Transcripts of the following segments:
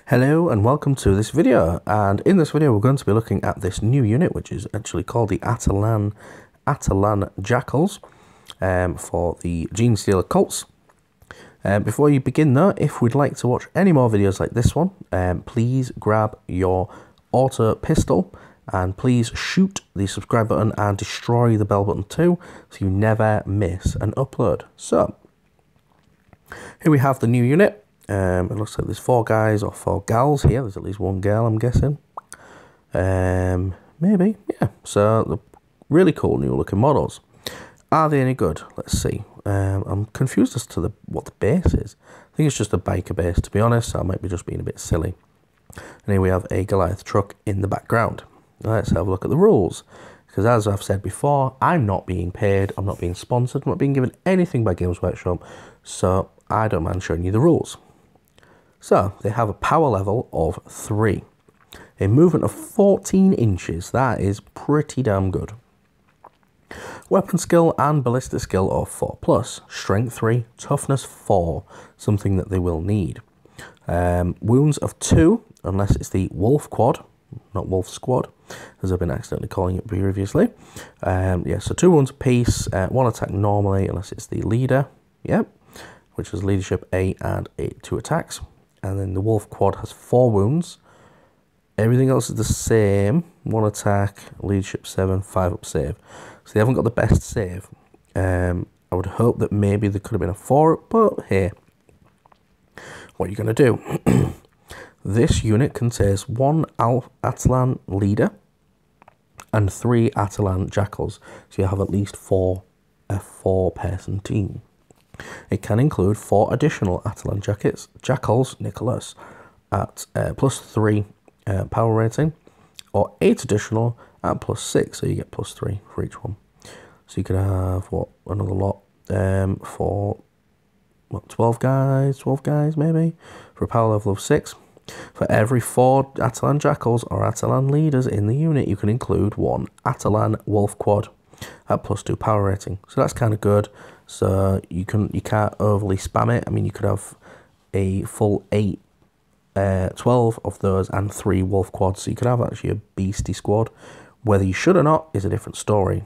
Hello and welcome to this video, and in this video we're going to be looking at this new unit which is actually called the Atalan Jackals for the Genestealer cults. Before you begin though, if we'd like to watch any more videos like this one, please grab your auto pistol and please shoot the subscribe button and destroy the bell button too, so you never miss an upload. So here we have the new unit. It looks like there's 4 guys or 4 gals here. There's at least 1 girl, I'm guessing. Maybe, yeah. So, the really cool new looking models. Are they any good? Let's see. I'm confused as to what the base is. I think it's just a biker base, to be honest. So I might be just being a bit silly. And here we have a Goliath Truck in the background. Let's have a look at the rules. Because as I've said before, I'm not being paid. I'm not being sponsored. I'm not being given anything by Games Workshop. So, I don't mind showing you the rules. So, they have a power level of 3. A movement of 14 inches. That is pretty damn good. Weapon skill and ballistic skill of 4+. Strength 3, toughness 4. Something that they will need. Wounds of 2, unless it's the Wolf Quad. Not Wolf Squad, as I've been accidentally calling it previously. Yeah, so 2 wounds apiece. 1 attack normally, unless it's the leader. Yep. Which is leadership A and 2 attacks. And then the Wolf Quad has 4 wounds. Everything else is the same. 1 attack, leadership 7, 5 up save. So they haven't got the best save. I would hope that maybe there could have been a 4 up, but hey. What are you going to do? This unit contains 1 Athlon leader and 3 Atalan Jackals. So you have at least a 4-person team. It can include 4 additional Atalan Jackals, Nicholas, at +3 power rating, or 8 additional at +6, so you get +3 for each one. So you could have, another lot for, 12 guys maybe, for a power level of 6. For every 4 Atalan Jackals or Atalan leaders in the unit, you can include 1 Atalan Wolf Quad at +2 power rating. So that's kind of good. So you can't overly spam it. I mean, you could have a full 12 of those and 3 Wolf Quads. So you could have actually a beastie squad. Whether you should or not is a different story.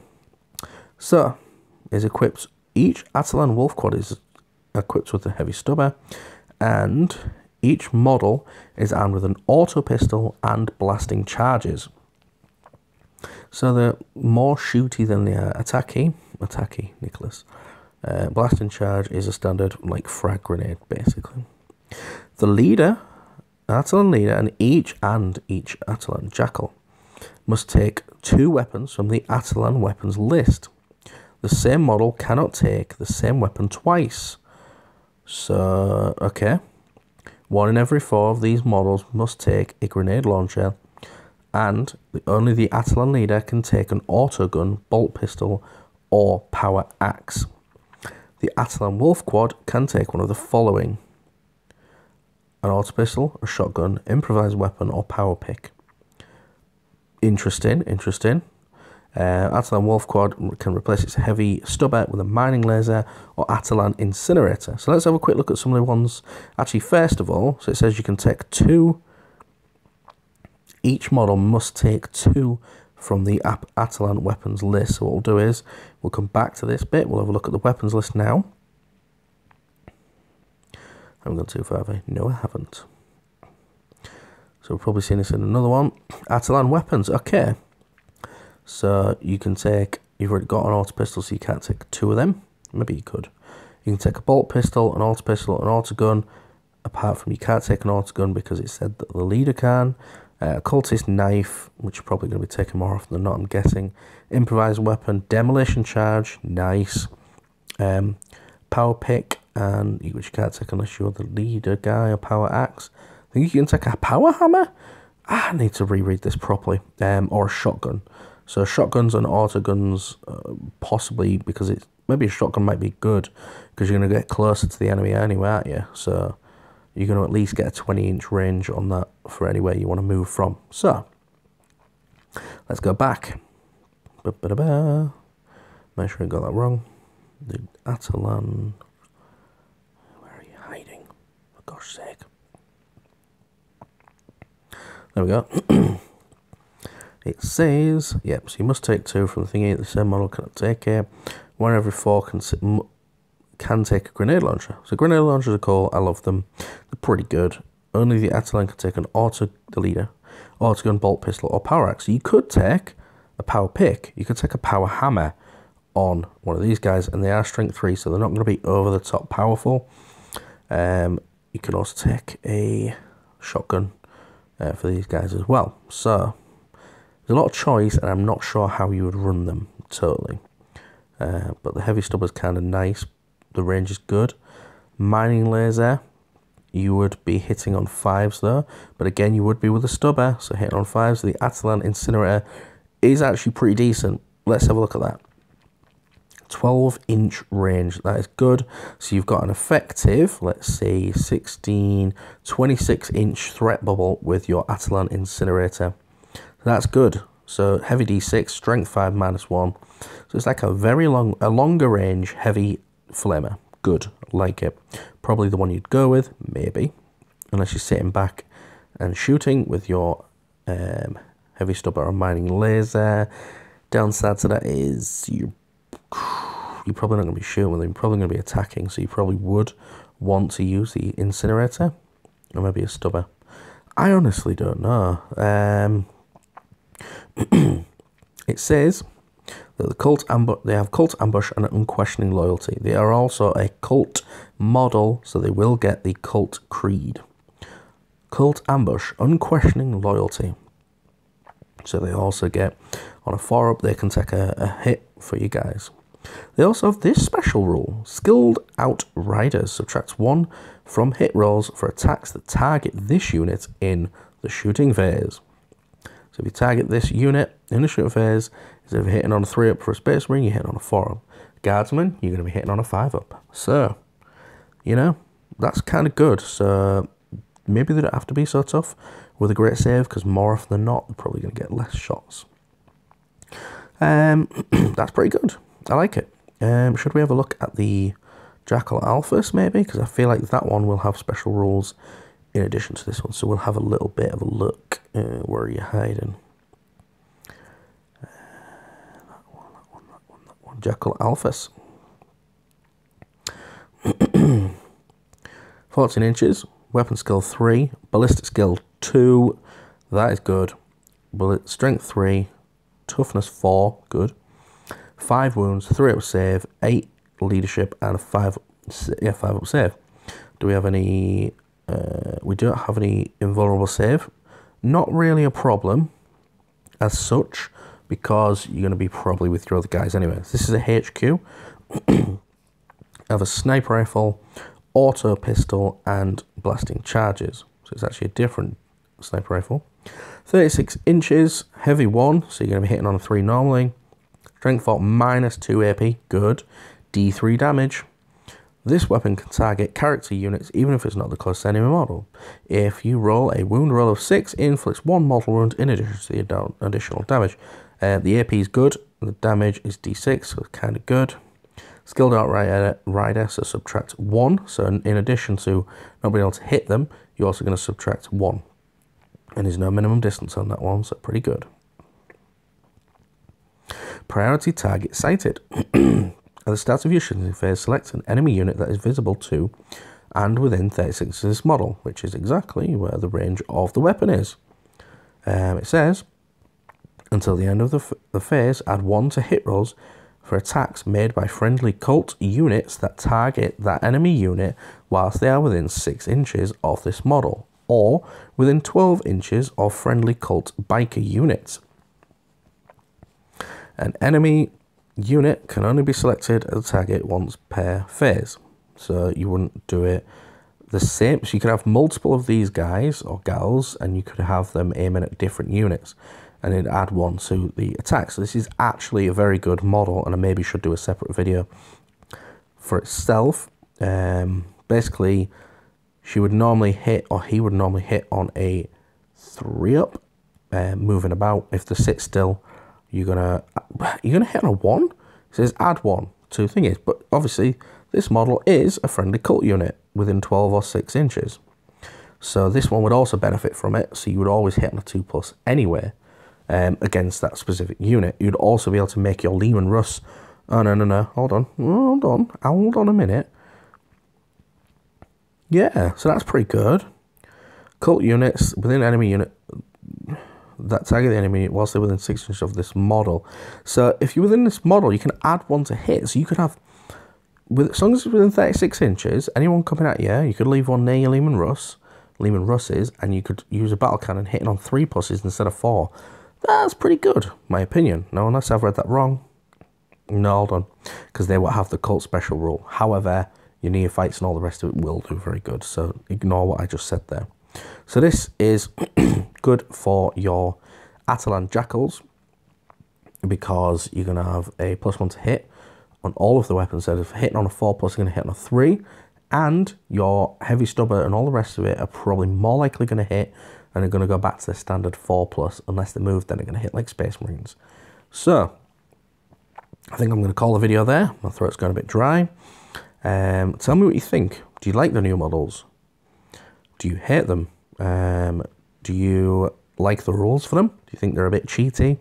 So each Atalan Wolf Quad is equipped with a heavy stubber, and each model is armed with an auto pistol and blasting charges. So they're more shooty than they are attacky, Nicholas. Blasting charge is a standard, like, frag grenade, basically. The leader, Atalan leader, and each Atalan Jackal must take 2 weapons from the Atalan weapons list. The same model cannot take the same weapon twice. So, okay. 1 in every 4 of these models must take a grenade launcher, and only the Atalan leader can take an autogun, bolt pistol, or power axe. The Atalan Wolf Quad can take one of the following: an auto pistol, a shotgun, improvised weapon, or power pick. Interesting. Atalan Wolf Quad can replace its heavy stubber with a mining laser or Athlon Incinerator. So let's have a quick look at some of the ones. Actually, first of all, so it says you can take 2. Each model must take 2 from the Atalan weapons list. So what we'll do is, we'll come back to this bit. We'll have a look at the weapons list now. I haven't gone too far, have I? No, I haven't. So we've probably seen this in another one. Atalan weapons, okay. So you can take, you've already got an auto pistol, so you can't take 2 of them. Maybe you could. You can take a bolt pistol, an auto gun. Apart from, you can't take an auto gun because it said that the leader can. Cultist knife, which you're probably going to be taking more often than not, I'm guessing. Improvised weapon, demolition charge, nice. Power pick, which you can't take unless you're the leader guy, or power axe. I think you can take a power hammer. I need to reread this properly. Or a shotgun. So shotguns and autoguns, possibly, because maybe a shotgun might be good, because you're going to get closer to the enemy anyway, aren't you? So you're going to at least get a 20-inch range on that for anywhere you want to move from. So let's go back. Make sure I got that wrong. The Atalan. Where are you hiding? For gosh sake. There we go. It says, yep, so you must take 2 from the thingy. The same model cannot take it. 1 every 4 can take a grenade launcher. So grenade launchers are cool. I love them. They're pretty good. Only the Atalan can take an auto-deleter, autogun, bolt pistol, or power axe. So you could take a power pick. You could take a power hammer on one of these guys, and they are strength 3, so they're not going to be over the top powerful. You can also take a shotgun for these guys as well. So there's a lot of choice, and I'm not sure how you would run them totally. But the heavy stubber's kind of nice. The range is good. Mining laser, you would be hitting on 5s though, but again you would be with a stubber, so hitting on 5s. The Athlon Incinerator is actually pretty decent. Let's have a look at that. 12-inch range, that is good. So you've got an effective, let's see, 16, 26-inch threat bubble with your Athlon Incinerator. That's good. So heavy D6, strength 5 -1. So it's like a longer range heavy flamer. Good, like it. Probably the one you'd go with, maybe, unless you're sitting back and shooting with your heavy stubber or mining laser. Downside to that is you're probably not going to be shooting with them. You're probably going to be attacking, so you probably would want to use the incinerator or maybe a stubber. I honestly don't know. It says that they have cult ambush and unquestioning loyalty. They are also a cult model, so they will get the cult creed. Cult ambush, unquestioning loyalty. So they also get on a 4-up, they can take a hit for you guys. They also have this special rule: skilled outriders subtracts 1 from hit rolls for attacks that target this unit in the shooting phase. So if you target this unit in the shooting phase, instead of hitting on a 3-up for a Space Marine, you're hitting on a 4-up. Guardsman, you're going to be hitting on a 5-up. So, you know, that's kind of good. So maybe they don't have to be so tough with a great save, because more often than not, they're probably going to get less shots. That's pretty good. I like it. Should we have a look at the Jackal Alphys maybe? Because I feel like that one will have special rules in addition to this one. So we'll have a little bit of a look. Where are you hiding? That one. Jackal Alphys. 14 inches. Weapon skill 3. Ballistic skill 2. That is good. Bullet strength 3. Toughness 4. Good. 5 wounds, 3-up save, 8 leadership, and a 5-up save. Do we have any? We don't have any invulnerable save. Not really a problem as such, because you're going to be probably with your other guys anyway. This is a HQ. I have a sniper rifle, auto pistol, and blasting charges. So it's actually a different sniper rifle. 36 inches, heavy 1, so you're going to be hitting on a 3 normally. Strength 4 -2 AP, good. D3 damage. This weapon can target character units even if it's not the closest enemy model. If you roll a wound roll of 6, it inflicts 1 mortal wound in addition to the additional damage. The AP is good, the damage is D6, so it's kind of good. Skilled Outrider, so subtract 1. So in addition to not being able to hit them, you're also going to subtract 1. And there's no minimum distance on that one, so pretty good. Priority target sighted. At the start of your shooting phase, select an enemy unit that is visible to and within 36 of this model, which is exactly where the range of the weapon is. It says, until the end of the phase, add 1 to hit rolls for attacks made by friendly cult units that target that enemy unit whilst they are within 6 inches of this model, or within 12 inches of friendly cult biker units. An enemy unit can only be selected as a target once per phase, so you wouldn't do it the same. So you could have multiple of these guys or gals, and you could have them aiming at different units, and then add 1 to the attack. So this is actually a very good model, and I maybe should do a separate video for itself. Basically, she would normally hit, or he would normally hit on a 3-up, moving about. If they sit still, you're gonna hit on a 1. It says add 1 to thingies, but obviously this model is a friendly cult unit within 12 or 6 inches. So this one would also benefit from it. So you would always hit on a 2+ anyway against that specific unit. You'd also be able to make your Leman Russ. Oh, no. Hold on a minute. Yeah, so that's pretty good. Cult units within enemy unit that target the enemy whilst they're within 6 inches of this model. So if you're within this model, you can add one to hit. So you could have, as long as it's within 36 inches, anyone coming at you, you could leave one near your Leman Russes, and you could use a battle cannon hitting on 3+ instead of 4. That's pretty good, my opinion. No, unless I've read that wrong. No, hold on, because they will have the cult special rule. However, your neophytes and all the rest of it will do very good. So ignore what I just said there. So this is good for your Atalan Jackals because you're going to have a +1 to hit on all of the weapons. So if hitting on a 4+, you're going to hit on a 3. And your heavy stubber and all the rest of it are probably more likely going to hit and are going to go back to their standard 4+. Unless they move, then they're going to hit like Space Marines. So I think I'm going to call the video there. My throat's going a bit dry. Tell me what you think. Do you like the new models? Do you hate them? Do you like the rules for them? Do you think they're a bit cheaty?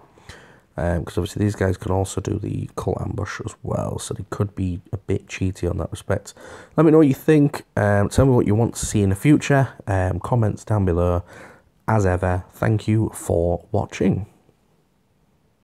Because obviously these guys can also do the cult ambush as well, so they could be a bit cheaty on that respect. Let me know what you think. Tell me what you want to see in the future. Comments down below. As ever, thank you for watching.